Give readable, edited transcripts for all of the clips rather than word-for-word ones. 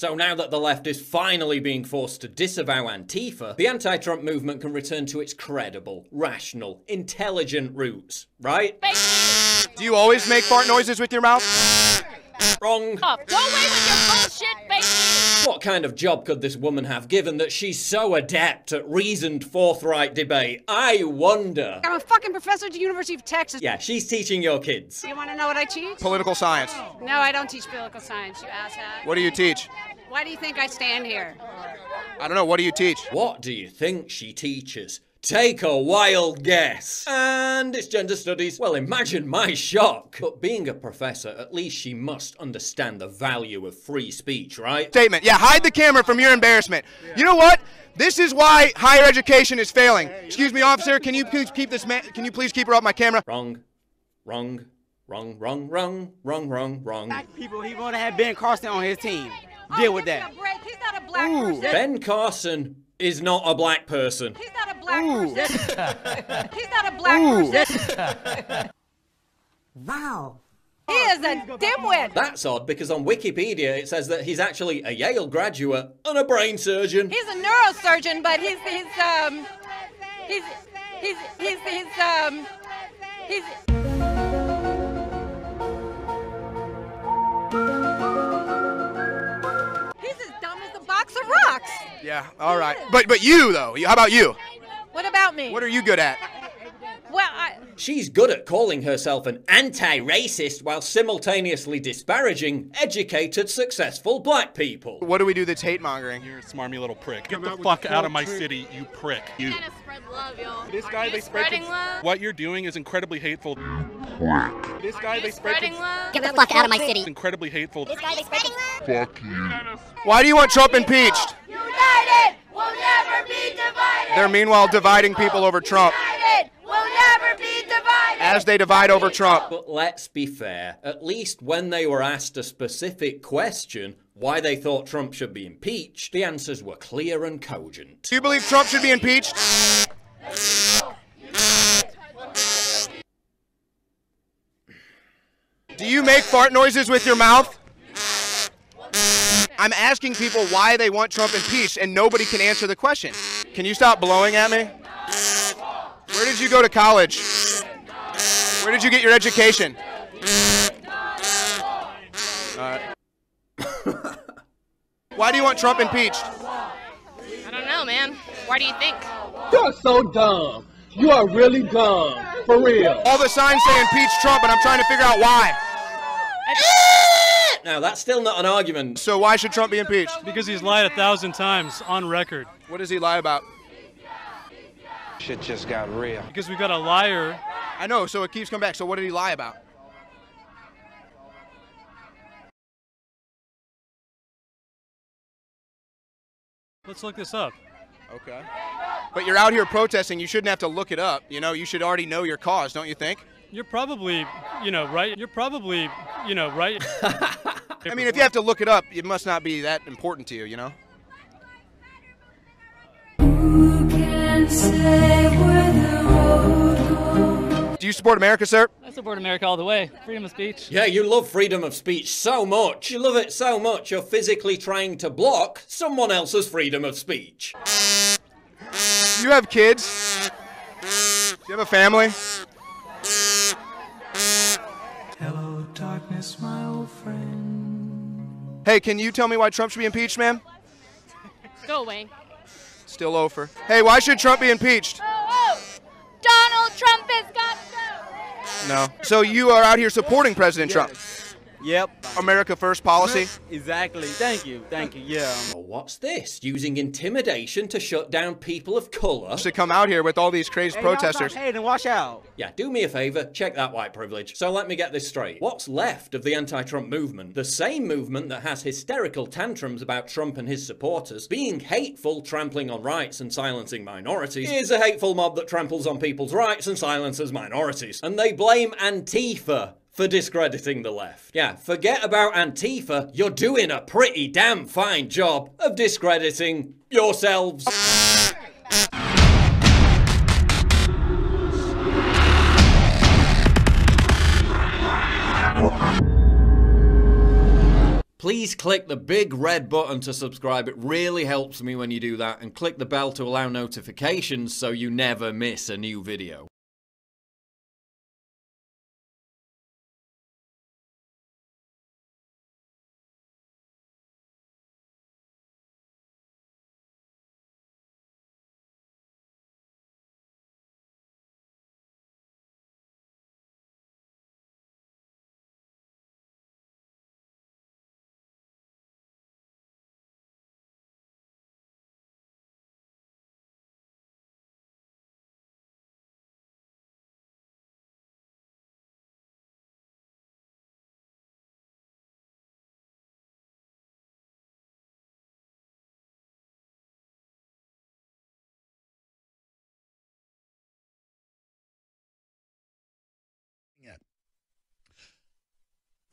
So now that the left is finally being forced to disavow Antifa, the anti-Trump movement can return to its credible, rational, intelligent roots, right? Do you always make fart noises with your mouth? Wrong. Go away with your bullshit, baby! What kind of job could this woman have, given that she's so adept at reasoned, forthright debate? I wonder. I'm a fucking professor at the University of Texas. Yeah, she's teaching your kids. You want to know what I teach? Political science. No, I don't teach political science, you asshat. What do you teach? Why do you think I stand here? I don't know. What do you teach? What do you think she teaches? Take a wild guess. And it's gender studies. Well, imagine my shock. But being a professor, at least she must understand the value of free speech, right? Statement. Yeah, hide the camera from your embarrassment. You know what? This is why higher education is failing. Excuse me, officer. Can you please keep this man? Can you please keep her off my camera? Wrong. Wrong. Wrong. Wrong. Wrong. Wrong. Wrong. Wrong. Black people, he want to have Ben Carson on his team. Deal with that. He's not a black person. Ben Carson is not a black person. He's not a black person. He's not a black person. Wow. He is a dimwit. That's odd because on Wikipedia it says that he's actually a Yale graduate and a brain surgeon. He's a neurosurgeon, but he's as dumb as a box of rocks. Yeah. All right. But you though. How about you? What about me? What are you good at? Well, She's good at calling herself an anti-racist while simultaneously disparaging educated, successful black people. What do we do that's hate mongering? You're a smarmy little prick. Get the fuck out of my city, you prick. You. Trying to spread love, y'all. This guy, they spread spreading love? What you're doing is incredibly hateful. This guy, they Spreading love? Get the fuck out of my city. incredibly hateful. This guy, they spreading love? Fuck you. Why do you want Trump impeached? United will never be divided. They're meanwhile dividing people over Trump. United will never be divided. As they divide over Trump. But let's be fair, at least when they were asked a specific question, why they thought Trump should be impeached, the answers were clear and cogent. Do you believe Trump should be impeached? Do you make fart noises with your mouth? I'm asking people why they want Trump impeached and nobody can answer the question. Can you stop blowing at me? Where did you go to college? Where did you get your education? Why do you want Trump impeached? I don't know, man. Why do you think? You're so dumb. You are really dumb. For real. All the signs say impeach Trump, and I'm trying to figure out why. Now, that's still not an argument. So why should Trump be impeached? Because he's lied 1,000 times on record. What does he lie about? Shit just got real. Because we got a liar. I know, so it keeps coming back. So what did he lie about? Let's look this up. Okay. But you're out here protesting. You shouldn't have to look it up. You know, you should already know your cause, don't you think? You're probably, right. You're probably, right. I mean, if you have to look it up, it must not be that important to you, you know? Who can say where the road goes? Do you support America, sir? I support America all the way. Freedom of speech. Yeah, you love freedom of speech so much. You love it so much, you're physically trying to block someone else's freedom of speech. Do you have kids? Do you have a family? Hello, darkness, my old friend. Hey, can you tell me why Trump should be impeached, ma'am? Go away. Still over. Hey, why should Trump be impeached? Donald Trump has got No. So you are out here supporting President Trump? Yep. America First policy? Exactly. Thank you. Thank you. Yeah. Well, what's this? Using intimidation to shut down people of color? To come out here with all these crazed protesters. Hey, then watch out. Yeah, do me a favor, check that white privilege. So let me get this straight. What's left of the anti-Trump movement? The same movement that has hysterical tantrums about Trump and his supporters, being hateful, trampling on rights and silencing minorities, is a hateful mob that tramples on people's rights and silences minorities. And they blame Antifa for discrediting the left. Yeah, forget about Antifa, you're doing a pretty damn fine job of discrediting yourselves. Please click the big red button to subscribe. It really helps me when you do that. And click the bell to allow notifications so you never miss a new video.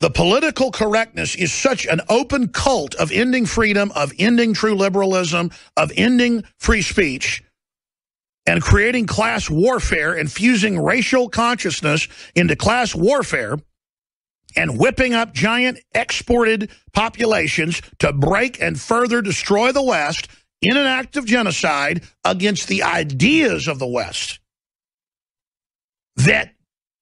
The political correctness is such an open cult of ending freedom, of ending true liberalism, of ending free speech, and creating class warfare, infusing racial consciousness into class warfare, and whipping up giant exported populations to break and further destroy the West in an act of genocide against the ideas of the West. That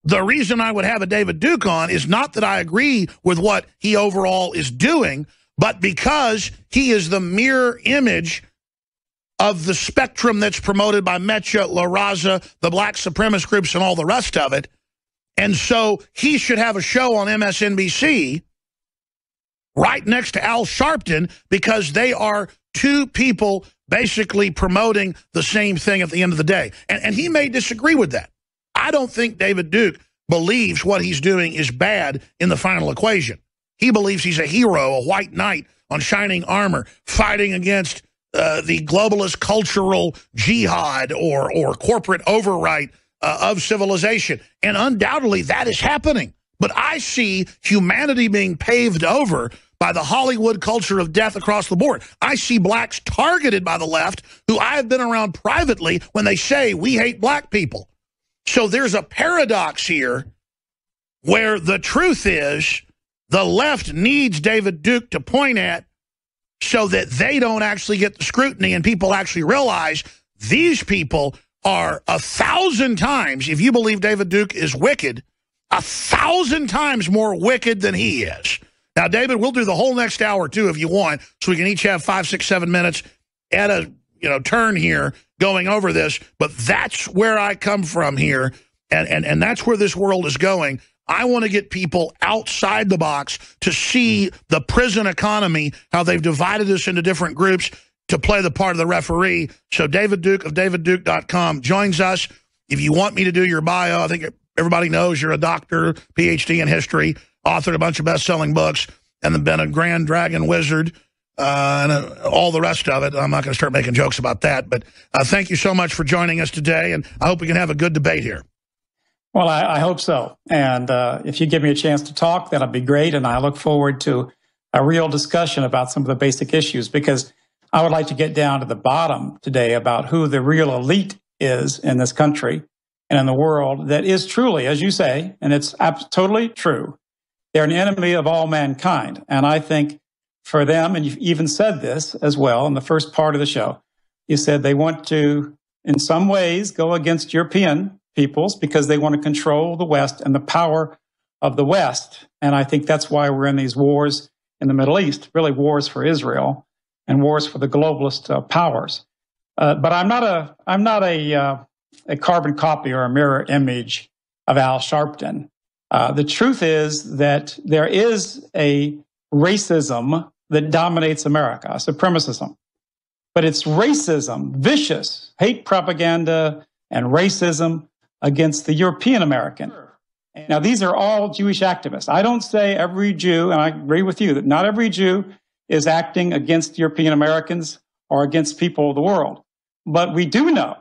the reason I would have a David Duke on is not that I agree with what he overall is doing, but because he is the mirror image of the spectrum that's promoted by Mecha, La Raza, the black supremacist groups, and all the rest of it. And so he should have a show on MSNBC right next to Al Sharpton, because they are two people basically promoting the same thing at the end of the day. And he may disagree with that. I don't think David Duke believes what he's doing is bad in the final equation. He believes he's a hero, a white knight on shining armor, fighting against the globalist cultural jihad or corporate overwrite of civilization. And undoubtedly that is happening. But I see humanity being paved over by the Hollywood culture of death across the board. I see blacks targeted by the left, who I have been around privately, when they say we hate black people. So there's a paradox here where the truth is the left needs David Duke to point at so that they don't actually get the scrutiny and people actually realize these people are 1,000 times, if you believe David Duke is wicked, 1,000 times more wicked than he is. Now, David, we'll do the whole next hour, too, if you want, so we can each have 5, 6, 7 minutes at a turn here going over this, but that's where I come from here, and that's where this world is going. I want to get people outside the box to see the prison economy, how they've divided us into different groups to play the part of the referee. So David Duke of DavidDuke.com joins us. If you want me to do your bio, I think everybody knows you're a doctor, PhD in history, authored a bunch of best-selling books, and then been a Grand Dragon Wizard, and all the rest of it. I'm not going to start making jokes about that, but thank you so much for joining us today, and I hope we can have a good debate here. Well, I hope so. And if you give me a chance to talk, that'll be great, and I look forward to a real discussion about some of the basic issues, because I would like to get down to the bottom today about who the real elite is in this country and in the world that is truly, as you say, and it's totally true, they're an enemy of all mankind. And I think for them, and you've even said this as well in the first part of the show, you said they want to, in some ways, go against European peoples because they want to control the West and the power of the West. And I think that's why we're in these wars in the Middle East, really wars for Israel and wars for the globalist powers. But I'm not a carbon copy or a mirror image of Al Sharpton. The truth is that there is a racism that dominates America, supremacism. But it's racism, vicious hate propaganda and racism against the European American. Now, these are all Jewish activists. I don't say every Jew, and I agree with you, that not every Jew is acting against European Americans or against people of the world. But we do know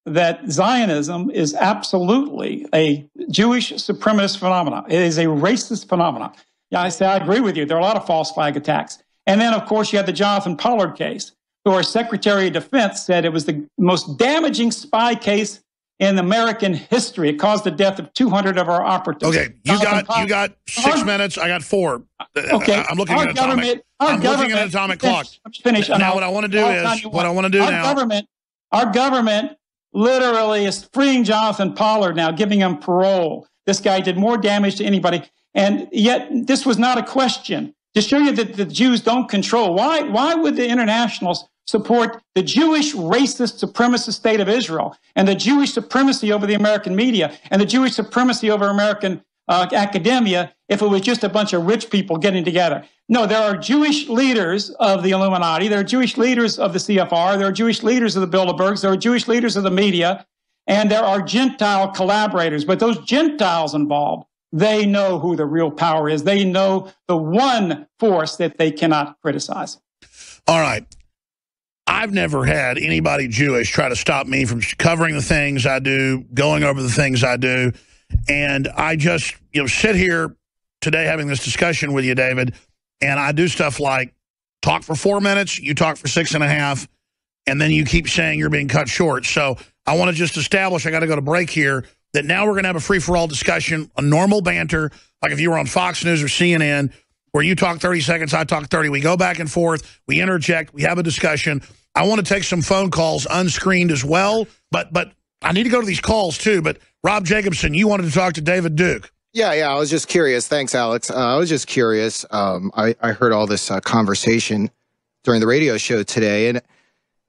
that Zionism is absolutely a Jewish supremacist phenomenon. It is a racist phenomenon. Yeah, I agree with you. There are a lot of false flag attacks. And then, of course, you had the Jonathan Pollard case, where our Secretary of Defense said it was the most damaging spy case in American history. It caused the death of 200 of our operatives. Okay, you got 6 minutes. I got 4. Okay, I'm looking at atomic. I'm looking at an atomic clock. Finish. Now, what I want to do is Our government literally is freeing Jonathan Pollard now, giving him parole. This guy did more damage to anybody, and yet this was not a question. To show you that the Jews don't control, why would the internationals support the Jewish racist supremacist state of Israel and the Jewish supremacy over the American media and the Jewish supremacy over American academia if it was just a bunch of rich people getting together? No, there are Jewish leaders of the Illuminati. There are Jewish leaders of the CFR. There are Jewish leaders of the Bilderbergs. There are Jewish leaders of the media. And there are Gentile collaborators. But those Gentiles involved, they know who the real power is. They know the one force that they cannot criticize. All right. I've never had anybody Jewish try to stop me from covering the things I do, going over the things I do. And I just, sit here today having this discussion with you, David, and I do stuff like talk for 4 minutes, you talk for 6.5, and then you keep saying you're being cut short. So I want to just establish, I got to go to break here, that now we're going to have a free-for-all discussion, a normal banter, like if you were on Fox News or CNN, where you talk 30 seconds, I talk 30. We go back and forth, we interject, we have a discussion. I want to take some phone calls unscreened as well, but I need to go to these calls too. But Rob Jacobson, you wanted to talk to David Duke. Yeah, I was just curious. Thanks, Alex. I was just curious. I heard all this conversation during the radio show today, and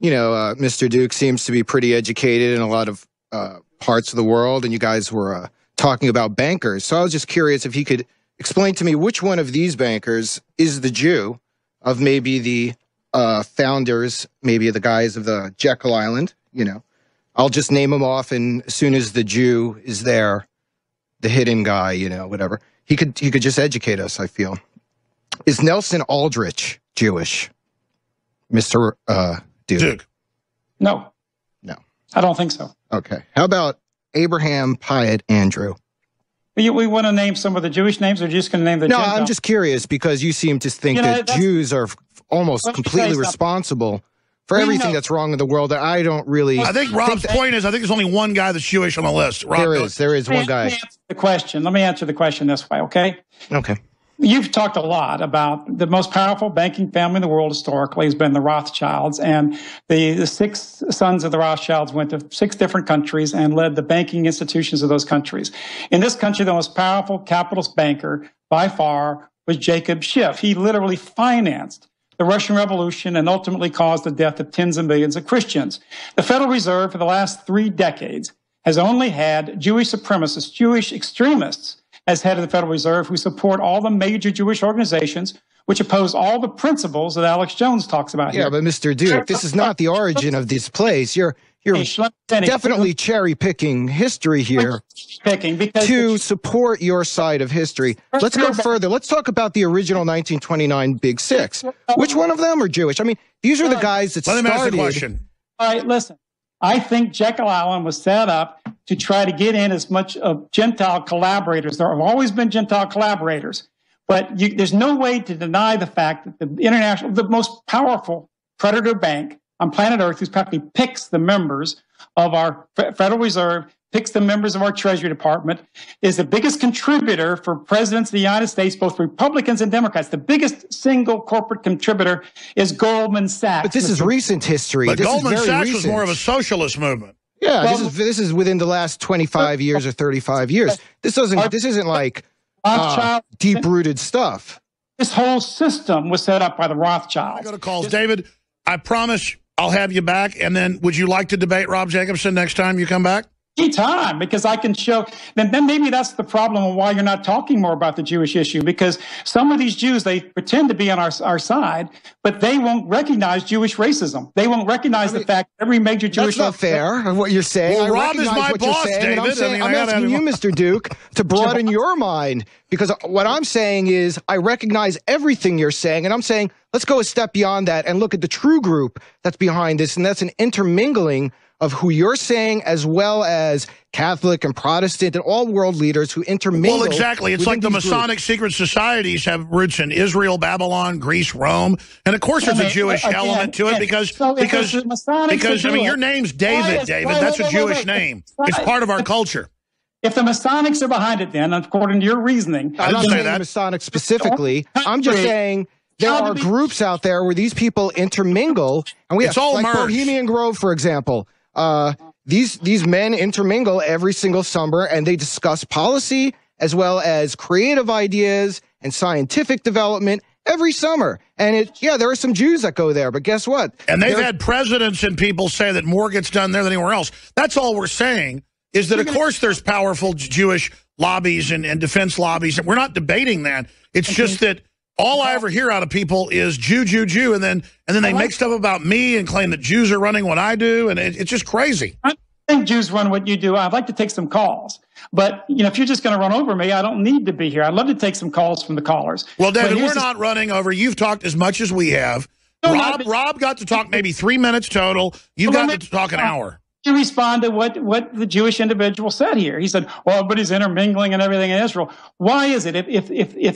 Mr. Duke seems to be pretty educated in a lot of parts of the world, and you guys were talking about bankers. So I was just curious if he could explain to me which one of these bankers is the Jew of maybe the founders, maybe the guys of the Jekyll Island. I'll just name them off, and as soon as the Jew is there, the hidden guy, whatever, he could just educate us, I feel. Is Nelson Aldrich Jewish, Mr. Duke? No. I don't think so. Okay. How about Abraham Pyatt Andrew? We want to name some of the Jewish names, or just going to name the Gentiles? I'm just curious because you seem to think that Jews are almost completely responsible for everything that's wrong in the world. That I don't really. I think Rob's point is, I think there's only one guy that's Jewish on the list. Rob, there is one guy. Let me answer the question this way, okay? Okay. You've talked a lot about the most powerful banking family in the world historically has been the Rothschilds, and the 6 sons of the Rothschilds went to 6 different countries and led the banking institutions of those countries. In this country, the most powerful capitalist banker by far was Jacob Schiff. He literally financed the Russian Revolution and ultimately caused the death of tens of millions of Christians. The Federal Reserve for the last 3 decades has only had Jewish supremacists, Jewish extremists, as head of the Federal Reserve, who support all the major Jewish organizations, which oppose all the principles that Alex Jones talks about here. Yeah, but Mr. Duke, this is not the origin of this place. You're definitely cherry-picking history here to support your side of history. Let's go further. Let's talk about the original 1929 Big Six. Which one of them are Jewish? I mean, these are the guys that started. Let me ask the question. All right, listen. I think Jekyll Island was set up to try to get in as much of Gentile collaborators. There have always been Gentile collaborators, but there's no way to deny the fact that the most powerful predator bank on planet Earth, who's practically picks the members of our Federal Reserve, picks the members of our Treasury Department, is the biggest contributor for presidents of the United States, both Republicans and Democrats. The biggest single corporate contributor is Goldman Sachs. But this is recent history. But Goldman Sachs was more of a socialist movement. Yeah, this is within the last 25 years or 35 years. This isn't like deep-rooted stuff. This whole system was set up by the Rothschilds. I go to calls. David, I promise I'll have you back. And then would you like to debate Rob Jacobson next time you come back? Anytime, because I can show, then maybe that's the problem of why you're not talking more about the Jewish issue, because some of these Jews, they pretend to be on our side, but they won't recognize Jewish racism. They won't recognize the fact that every major Jewish... That's not fair, what you're saying. Well, Rob is my boss, David. I'm asking you, Mr. Duke, to broaden your mind, because what I'm saying is I recognize everything you're saying, and I'm saying let's go a step beyond that and look at the true group that's behind this, and that's an intermingling of who you're saying, as well as Catholic and Protestant and all world leaders who intermingle. Well, exactly. It's like the Masonic secret societies have roots in Israel, Babylon, Greece, Rome, and of course there's a Jewish element to it because I mean your name's David. That's a Jewish name. It's part of our culture. If the Masonics are behind it, then according to your reasoning, I'm not saying the Masonics specifically. I'm just saying there are groups out there where these people intermingle, and we have like Bohemian Grove, for example. These men intermingle every single summer, and they discuss policy as well as creative ideas and scientific development every summer. And there are some Jews that go there, but guess what? And they've had presidents and people say that more gets done there than anywhere else. That's all we're saying, is that, of course, there's powerful Jewish lobbies and defense lobbies. And we're not debating that. It's just that all I ever hear out of people is Jew, Jew, Jew, and then they make stuff about me and claim that Jews are running what I do, and it's just crazy. I think Jews run what you do. I'd like to take some calls, but if you're just going to run over me, I don't need to be here. I'd love to take some calls from the callers. Well, David, we're not running over. You've talked as much as we have. Rob got to talk maybe 3 minutes total. You've got to talk an hour. To respond to what the Jewish individual said here. He said, well, but he's intermingling and everything in Israel. Why is it, if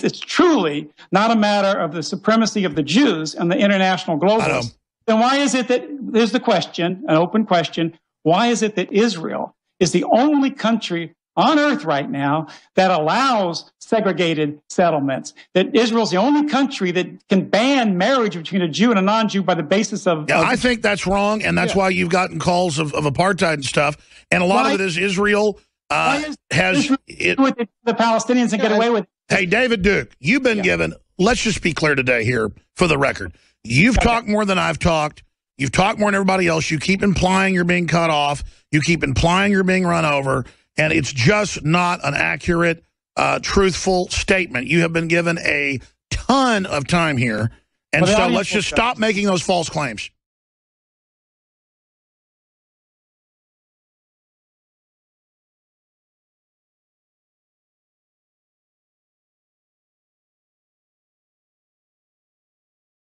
it's truly not a matter of the supremacy of the Jews and the international globalists, then why is it that, there's the question, an open question, why is it that Israel is the only country on earth right now that allows segregated settlements? That Israel's the only country that can ban marriage between a Jew and a non-Jew by the basis of... Yeah, I think that's wrong, and that's why you've gotten calls of apartheid and stuff. And a lot of it is Israel has... with the Palestinians and get away with it. Hey, David Duke, you've been given... Let's just be clear today here for the record. You've talked more than I've talked. You've talked more than everybody else. You keep implying you're being cut off. You keep implying you're being run over. And it's just not an accurate, truthful statement. You have been given a ton of time here. And so let's just stop making those false claims.